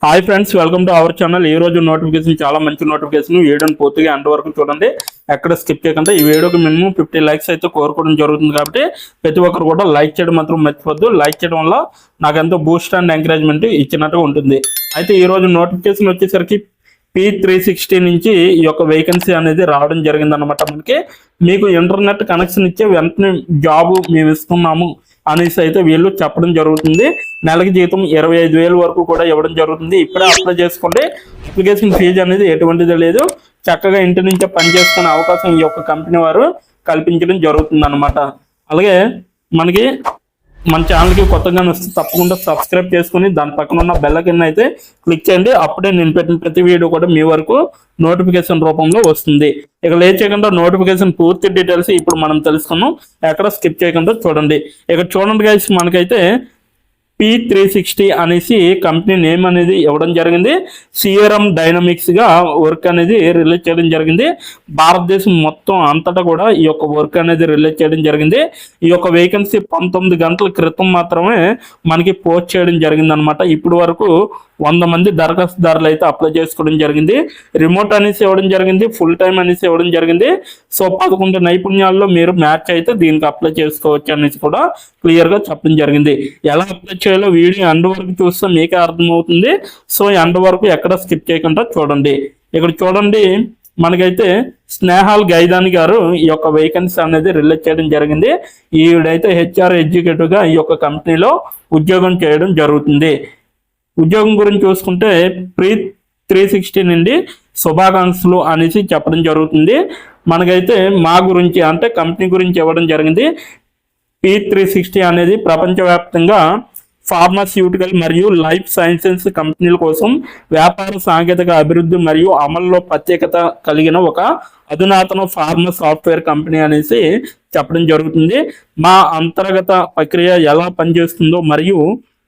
Hi friends, welcome to our channel. ఈ రోజు notification చాలా మంచి నోటిఫికేషన్. వీడియోని పూర్తిగా ఎండ్ వరకు చూడండి, ఎక్కడ స్కిప్ చేయకుండా. ఈ వీడియోకి మినిమం 50 లైక్స్ అయితే కోరుకోవడం జరుగుతుంది కాబట్టి ప్రతి ఒక్కరు కూడా లైక్ చేయడం మాత్రం మర్చిపోద్దు. లైక్ చేయడం వల్ల నాకు ఎంతో బూస్ట్ అండ్ ఎంకరేజ్మెంట్ ఇచ్చినట్టుగా ఉంటుంది. అయితే ఈ రోజు నోటిఫికేషన్ వచ్చేసరికి P360 నుంచి ఈ యొక్క వేకెన్సీ అనేది రావడం జరిగింది అనమాట. మీకు ఇంటర్నెట్ కనెక్షన్ ఇచ్చే వెంటనే జాబ్ మేము ఇస్తున్నాము అనేసి అయితే వీళ్ళు చెప్పడం జరుగుతుంది. నెలకి జీతం 25,000 వరకు కూడా ఇవ్వడం జరుగుతుంది. ఇప్పుడే అప్లై చేసుకోండి. అప్లికేషన్ ఫీజు అనేది ఎటువంటిది లేదు. చక్కగా ఇంటి నుంచే పని చేసుకునే అవకాశం ఈ యొక్క కంపెనీ వారు కల్పించడం జరుగుతుంది అనమాట. అలాగే మనకి మన ఛానల్కి కొత్తగా వస్తే తప్పకుండా సబ్స్క్రైబ్ చేసుకుని దాని పక్కన ఉన్న బెల్ కింద అయితే క్లిక్ చేయండి. అప్పుడే నేను పెట్టిన ప్రతి వీడియో కూడా మీ వరకు నోటిఫికేషన్ రూపంలో వస్తుంది. ఇక లేట్ చేయకుండా నోటిఫికేషన్ పూర్తి డీటెయిల్స్ ఇప్పుడు మనం తెలుసుకున్నాం. ఎక్కడ స్కిప్ చేయకుండా చూడండి. ఇక చూడండి గైస్, మనకైతే P360 అనేసి కంపెనీ నేమ్ అనేది ఇవ్వడం జరిగింది. CRM డైనమిక్స్ గా వర్క్ అనేది రిలీజ్ చేయడం జరిగింది. భారతదేశం మొత్తం అంతటా కూడా ఈ యొక్క వర్క్ అనేది రిలీజ్ చేయడం జరిగింది. ఈ యొక్క వేకెన్సీ 19 గంటల క్రితం మాత్రమే మనకి పోస్ట్ చేయడం జరిగింది అనమాట. ఇప్పటి వరకు 100 మంది దరఖాస్తుదారులు అయితే అప్లై చేసుకోవడం జరిగింది. రిమోట్ అనేసి ఇవ్వడం జరిగింది, ఫుల్ టైం అనేసి ఇవ్వడం జరిగింది. సో 11 నైపుణ్యాల్లో మీరు మ్యాచ్ అయితే దీనికి అప్లై చేసుకోవచ్చు అనేసి కూడా క్లియర్ గా చెప్పడం జరిగింది. ఎలా అప్లై చేయాలో వీడియో ఎండ్ వరకు చూస్తే మీకే అర్థమవుతుంది. సో ఎండ్ వరకు ఎక్కడ స్కిప్ చేయకుండా చూడండి. ఇక్కడ చూడండి, మనకైతే స్నేహాల్ గైదాని గారు ఈ యొక్క వేకెన్సీ అనేది రిలీజ్ చేయడం జరిగింది. ఈవిడైతే HR ఎగ్జిక్యూటివ్ గా ఈ యొక్క కంపెనీలో ఉద్యోగం చేయడం జరుగుతుంది. ఉద్యోగం గురించి చూసుకుంటే P360 నుండి శుభాకాంక్షలు అనేసి చెప్పడం జరుగుతుంది. మనకైతే మా గురించి అంటే కంపెనీ గురించి ఇవ్వడం జరిగింది. P360 అనేది ప్రపంచవ్యాప్తంగా ఫార్మాస్యూటికల్ మరియు లైఫ్ సైన్సెస్ కంపెనీల కోసం వ్యాపార సాంకేతిక అభివృద్ధి మరియు అమల్లో ప్రత్యేకత కలిగిన ఒక అధునాతన ఫార్మా సాఫ్ట్వేర్ కంపెనీ అనేసి చెప్పడం జరుగుతుంది. మా అంతర్గత ప్రక్రియ ఎలా పనిచేస్తుందో మరియు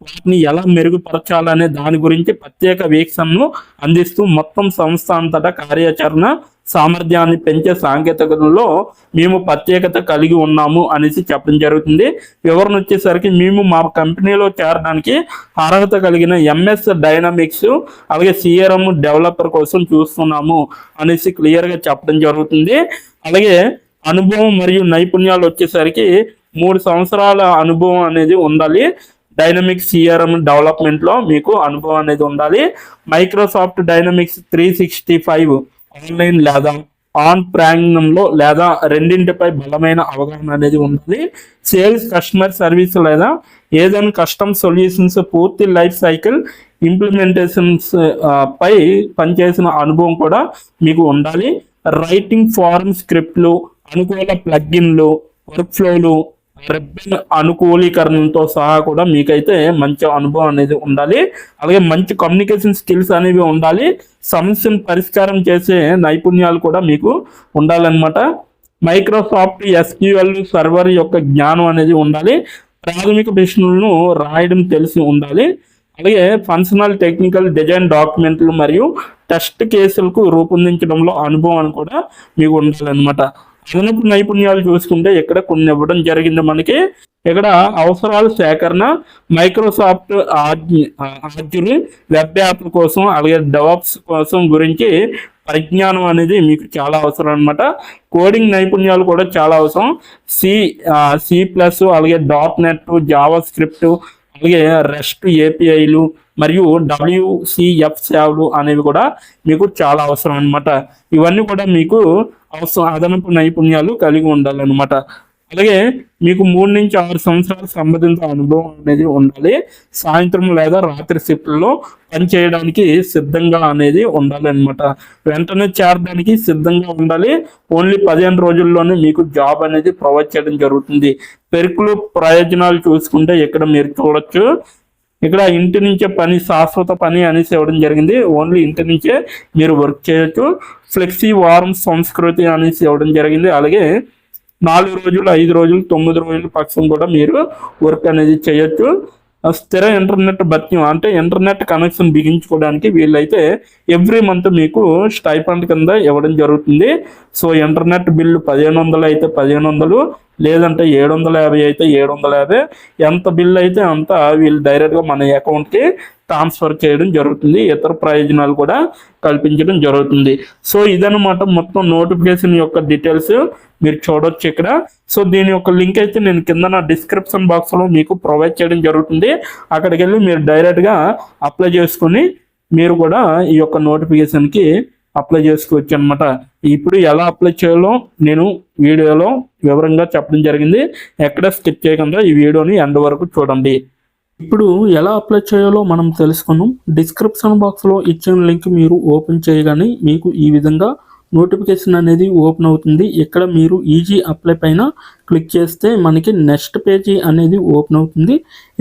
వాటిని ఎలా మెరుగుపరచాలనే దాని గురించి ప్రత్యేక వీక్షణను అందిస్తూ మొత్తం సంస్థ అంతటా కార్యాచరణ సామర్థ్యాన్ని పెంచే సాంకేతికతలో మేము ప్రత్యేకత కలిగి ఉన్నాము అనేసి చెప్పడం జరుగుతుంది. వివరణ వచ్చేసరికి మేము మా కంపెనీలో చేరడానికి అర్హత కలిగిన MS డైనమిక్స్ అలాగే CRM డెవలపర్ కోసం చూస్తున్నాము అనేసి క్లియర్గా చెప్పడం జరుగుతుంది. అలాగే అనుభవం మరియు నైపుణ్యాలు వచ్చేసరికి 3 సంవత్సరాల అనుభవం అనేది ఉండాలి. డైనమిక్స్ CRM డెవలప్మెంట్ లో మీకు అనుభవం అనేది ఉండాలి. మైక్రోసాఫ్ట్ డైనమిక్స్ 365 ఆన్లైన్ లేదా ఆన్ ప్రాంగణంలో లేదా రెండింటిపై బలమైన అవగాహన అనేది ఉండాలి. సేల్స్, కస్టమర్ సర్వీస్ లేదా ఏదైనా కస్టమ్ సొల్యూషన్స్ పూర్తి లైఫ్ సైకిల్ ఇంప్లిమెంటేషన్స్ పై పనిచేసిన అనుభవం కూడా మీకు ఉండాలి. రైటింగ్ ఫారం స్క్రిప్ట్లు, అనుకూల ప్లగ్ఇన్లు, వర్క్ ఫ్లోలు, అనుకూలీకరణతో సహా కూడా మీకైతే మంచి అనుభవం అనేది ఉండాలి. అలాగే మంచి కమ్యూనికేషన్ స్కిల్స్ అనేవి ఉండాలి. సమస్యను పరిష్కారం చేసే నైపుణ్యాలు కూడా మీకు ఉండాలన్నమాట. మైక్రోసాఫ్ట్ SQL సర్వర్ యొక్క జ్ఞానం అనేది ఉండాలి. ప్రాథమిక ప్రశ్నలను రాయడం తెలిసి ఉండాలి. అలాగే ఫంక్షనల్ టెక్నికల్ డిజైన్ డాక్యుమెంట్లు మరియు టెస్ట్ కేసులకు రూపొందించడంలో అనుభవం కూడా మీకు ఉండాలన్నమాట. అదనపు నైపుణ్యాలు చూసుకుంటే ఇక్కడ కొన్ని ఇవ్వడం జరిగింది. మనకి ఇక్కడ అవసరాల సేకరణ, మైక్రోసాఫ్ట్ ఆర్జుని వెబ్ యాప్ కోసం అలాగే డెవలప్స్ కోసం గురించి పరిజ్ఞానం అనేది మీకు చాలా అవసరం అనమాట. కోడింగ్ నైపుణ్యాలు కూడా చాలా అవసరం. C++, అలాగే .NET, జావా స్క్రిప్ట్, అలాగే REST APIలు మరియు WCF సేవలు అనేవి కూడా మీకు చాలా అవసరం అనమాట. ఇవన్నీ కూడా మీకు అవసరం అదనపు నైపుణ్యాలు కలిగి ఉండాలన్నమాట. అలాగే మీకు 3 నుంచి 6 సంవత్సరాల సంబంధిత అనుభవం అనేది ఉండాలి. సాయంత్రం లేదా రాత్రి షిఫ్ట్లో పనిచేయడానికి సిద్ధంగా అనేది ఉండాలి అనమాట. వెంటనే చేరడానికి సిద్ధంగా ఉండాలి. ఓన్లీ 15 రోజుల్లోనే మీకు జాబ్ అనేది ప్రొవైడ్ చేయడం జరుగుతుంది. పెరుకులు ప్రయోజనాలు చూసుకుంటే ఇక్కడ మీరు చూడొచ్చు. ఇక్కడ ఇంటి నుంచే పని, శాశ్వత పని అనేసి ఇవ్వడం జరిగింది. ఓన్లీ ఇంటి నుంచే మీరు వర్క్ చేయొచ్చు. ఫ్లెక్సీ వారం సంస్కృతి అనేసి ఇవ్వడం జరిగింది. అలాగే 4 రోజులు, 5 రోజులు, 9 రోజుల పక్షం కూడా మీరు వర్క్ అనేది చేయొచ్చు. స్థిర ఇంటర్నెట్ భత్యం అంటే ఇంటర్నెట్ కనెక్షన్ బిగించుకోవడానికి వీళ్ళైతే ఎవ్రీ మంత్ మీకు స్టైఫండ్ కింద ఇవ్వడం జరుగుతుంది. సో ఇంటర్నెట్ బిల్లు 1500 అయితే 1500, లేదంటే 750 అయితే 750, ఎంత బిల్ అయితే అంత వీళ్ళు డైరెక్ట్గా మన అకౌంట్కి ట్రాన్స్ఫర్ చేయడం జరుగుతుంది. ఇతర ప్రయోజనాలు కూడా కల్పించడం జరుగుతుంది. సో ఇదన్నమాట మొత్తం నోటిఫికేషన్ యొక్క డీటెయిల్స్ మీరు చూడొచ్చు ఇక్కడ. సో దీని యొక్క లింక్ అయితే నేను కింద నా డిస్క్రిప్షన్ బాక్స్లో మీకు ప్రొవైడ్ చేయడం జరుగుతుంది. అక్కడికి వెళ్ళి మీరు డైరెక్ట్గా అప్లై చేసుకొని మీరు కూడా ఈ యొక్క నోటిఫికేషన్కి అప్లై చేసుకోవచ్చు అనమాట. ఇప్పుడు ఎలా అప్లై చేయాలో నేను వీడియోలో వివరంగా చెప్పడం జరిగింది. ఎక్కడ స్కిప్ చేయకుండా ఈ వీడియోని ఎండ్ వరకు చూడండి. ఇప్పుడు ఎలా అప్లై చేయాలో మనం తెలుసుకున్నాం. డిస్క్రిప్షన్ బాక్స్లో ఇచ్చిన లింక్ మీరు ఓపెన్ చేయగానే మీకు ఈ విధంగా నోటిఫికేషన్ అనేది ఓపెన్ అవుతుంది. ఇక్కడ మీరు ఈజీ అప్లై పైన క్లిక్ చేస్తే మనకి నెక్స్ట్ పేజీ అనేది ఓపెన్ అవుతుంది.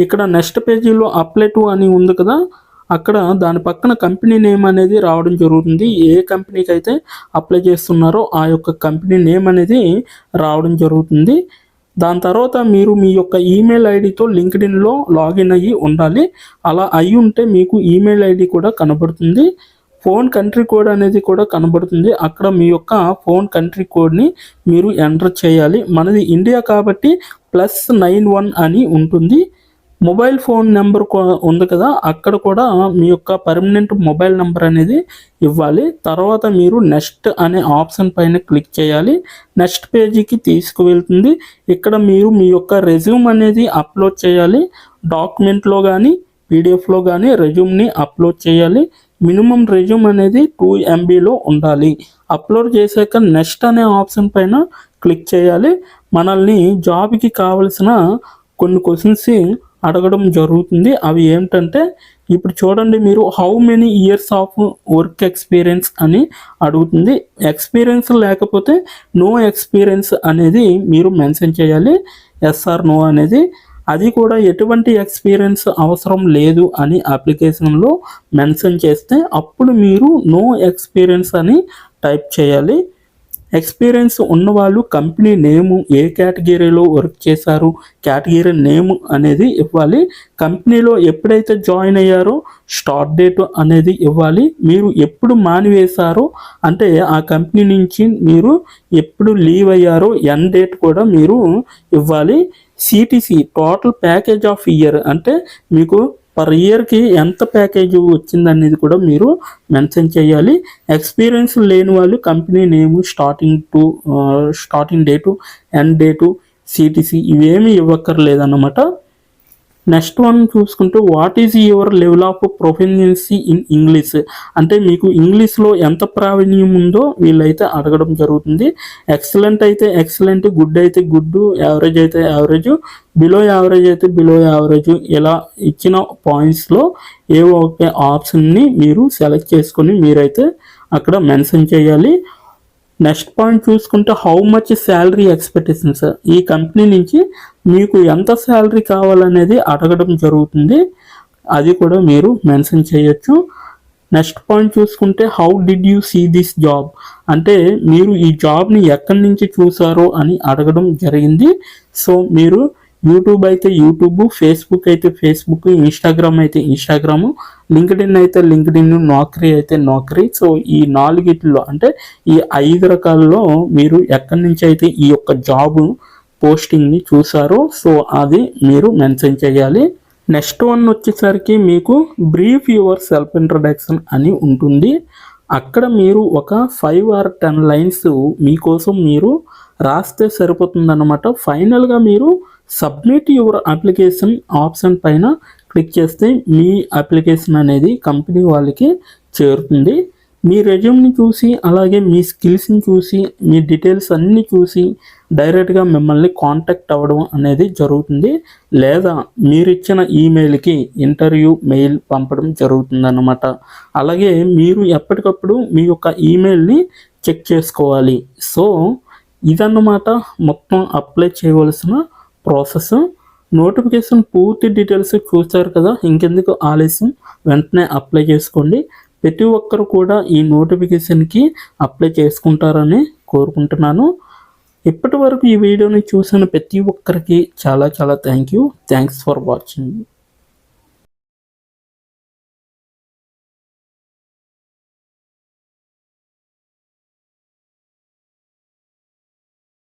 ఇక్కడ నెక్స్ట్ పేజీలో అప్లై టు అని ఉంది కదా, అక్కడ దాని పక్కన కంపెనీ నేమ్ అనేది రావడం జరుగుతుంది. ఏ కంపెనీకి అయితే అప్లై చేస్తున్నారో ఆ యొక్క కంపెనీ నేమ్ అనేది రావడం జరుగుతుంది. దాని తర్వాత మీరు మీ యొక్క ఈమెయిల్ ఐడితో లింక్డ్ఇన్లో లాగిన్ అయ్యి ఉండాలి. అలా అయి ఉంటే మీకు ఈమెయిల్ ఐడి కూడా కనబడుతుంది. ఫోన్ కంట్రీ కోడ్ అనేది కూడా కనబడుతుంది. అక్కడ మీ యొక్క ఫోన్ కంట్రీ కోడ్ని మీరు ఎంటర్ చేయాలి. మనది ఇండియా కాబట్టి +91 అని ఉంటుంది. మొబైల్ ఫోన్ నెంబర్ ఉంది కదా, అక్కడ కూడా మీ యొక్క పర్మనెంట్ మొబైల్ నెంబర్ అనేది ఇవ్వాలి. తర్వాత మీరు నెక్స్ట్ అనే ఆప్షన్ పైన క్లిక్ చేయాలి. నెక్స్ట్ పేజీకి తీసుకువెళ్తుంది. ఇక్కడ మీరు మీ యొక్క రెజ్యూమ్ అనేది అప్లోడ్ చేయాలి. డాక్యుమెంట్లో కానీ పీడిఎఫ్లో కానీ రెజ్యూమ్ని అప్లోడ్ చేయాలి. మినిమం రెజ్యూమ్ అనేది 2 MBలో ఉండాలి. అప్లోడ్ చేశాక నెక్స్ట్ అనే ఆప్షన్ పైన క్లిక్ చేయాలి. మనల్ని జాబ్కి కావలసిన కొన్ని క్వశ్చన్స్ అడగడం జరుగుతుంది. అవి ఏమిటంటే ఇప్పుడు చూడండి, మీరు how many years of work experience అని అడుగుతుంది. ఎక్స్పీరియన్స్ లేకపోతే నో ఎక్స్పీరియన్స్ అనేది మీరు మెన్షన్ చేయాలి. ఎస్ ఆర్ నో అనేది. అది కూడా ఎటువంటి ఎక్స్పీరియన్స్ అవసరం లేదు అని అప్లికేషన్లో మెన్షన్ చేస్తే అప్పుడు మీరు నో ఎక్స్పీరియన్స్ అని టైప్ చేయాలి. ఎక్స్పీరియన్స్ ఉన్నవాళ్ళు కంపెనీ నేము, ఏ కేటగిరీలో వర్క్ చేశారు, కేటగిరీ నేమ్ అనేది ఇవ్వాలి. కంపెనీలో ఎప్పుడైతే జాయిన్ అయ్యారో స్టార్ట్ డేట్ అనేది ఇవ్వాలి. మీరు ఎప్పుడు మానివేశారో అంటే ఆ కంపెనీ నుంచి మీరు ఎప్పుడు లీవ్ అయ్యారో ఎండ్ డేట్ కూడా మీరు ఇవ్వాలి. CTC total package of year అంటే మీకు పర్ ఇయర్కి ఎంత ప్యాకేజ్ వచ్చిందనేది కూడా మీరు మెన్షన్ చేయాలి. ఎక్స్పీరియన్స్ లేని వాళ్ళు company name, starting date, end date, CTC ఇవేమీ ఇవ్వక్కర్లేదన్నమాట. నెక్స్ట్ వన్ చూసుకుంటే what is your level of proficiency in English అంటే మీకు ఇంగ్లీష్లో ఎంత ప్రావీణ్యం ఉందో వీళ్ళైతే అడగడం జరుగుతుంది. ఎక్సలెంట్ అయితే ఎక్సలెంట్, గుడ్ అయితే గుడ్, యావరేజ్ అయితే యావరేజ్, బిలో యావరేజ్ అయితే బిలో యావరేజ్, ఇలా ఇచ్చిన పాయింట్స్లో ఏవో ఒక ఆప్షన్ని మీరు సెలెక్ట్ చేసుకొని మీరైతే అక్కడ మెన్షన్ చేయాలి. నెక్స్ట్ పాయింట్ చూసుకుంటే హౌ మచ్ శాలరీ ఎక్స్పెక్టేషన్స్, ఈ కంపెనీ నుంచి మీకు ఎంత శాలరీ కావాలనేది అడగడం జరుగుతుంది. అది కూడా మీరు మెన్షన్ చేయొచ్చు. నెక్స్ట్ పాయింట్ చూసుకుంటే how did you see this job అంటే మీరు ఈ జాబ్ని ఎక్కడి నుంచి చూసారో అని అడగడం జరిగింది. సో మీరు యూట్యూబ్ అయితే యూట్యూబ్, ఫేస్బుక్ అయితే ఫేస్బుక్, ఇన్స్టాగ్రామ్ అయితే ఇన్స్టాగ్రాము, లింక్డ్ఇన్ అయితే లింక్డ్ఇన్, నౌకరీ అయితే నౌకరీ. సో ఈ 4 అంటే ఈ 5 రకాలలో మీరు ఎక్కడి నుంచి అయితే ఈ యొక్క జాబ్ పోస్టింగ్ని చూసారో సో అది మీరు మెన్షన్ చేయాలి. నెక్స్ట్ వన్ వచ్చేసరికి మీకు బ్రీఫ్ యువర్ సెల్ఫ్ ఇంట్రడక్షన్ అని ఉంటుంది. అక్కడ మీరు ఒక 5 or 10 లైన్స్ మీకోసం మీరు రాస్తే సరిపోతుందన్నమాట. ఫైనల్గా మీరు సబ్మిట్ యువర్ అప్లికేషన్ ఆప్షన్ పైన క్లిక్ చేస్తే మీ అప్లికేషన్ అనేది కంపెనీ వాళ్ళకి చేరుతుంది. మీ రెజ్యూమ్ని చూసి అలాగే మీ స్కిల్స్ని చూసి మీ డీటెయిల్స్ అన్నీ చూసి డైరెక్ట్గా మిమ్మల్ని కాంటాక్ట్ అవ్వడం అనేది జరుగుతుంది. లేదా మీరు ఇచ్చిన ఈమెయిల్కి ఇంటర్వ్యూ మెయిల్ పంపడం జరుగుతుందన్నమాట. అలాగే మీరు ఎప్పటికప్పుడు మీ యొక్క ఈమెయిల్ని చెక్ చేసుకోవాలి. సో ఇదన్నమాట మొత్తం అప్లై చేయవలసిన ప్రాసెస్. నోటిఫికేషన్ పూర్తి డీటెయిల్స్ చూస్తారు కదా, ఇంకెందుకు ఆలస్యం, వెంటనే అప్లై చేసుకోండి. ప్రతి ఒక్కరు కూడా ఈ నోటిఫికేషన్కి అప్లై చేసుకుంటారని కోరుకుంటున్నాను. ఇప్పటి వరకు ఈ వీడియోని చూసిన ప్రతి ఒక్కరికి చాలా చాలా థ్యాంక్స్ ఫర్ వాచింగ్.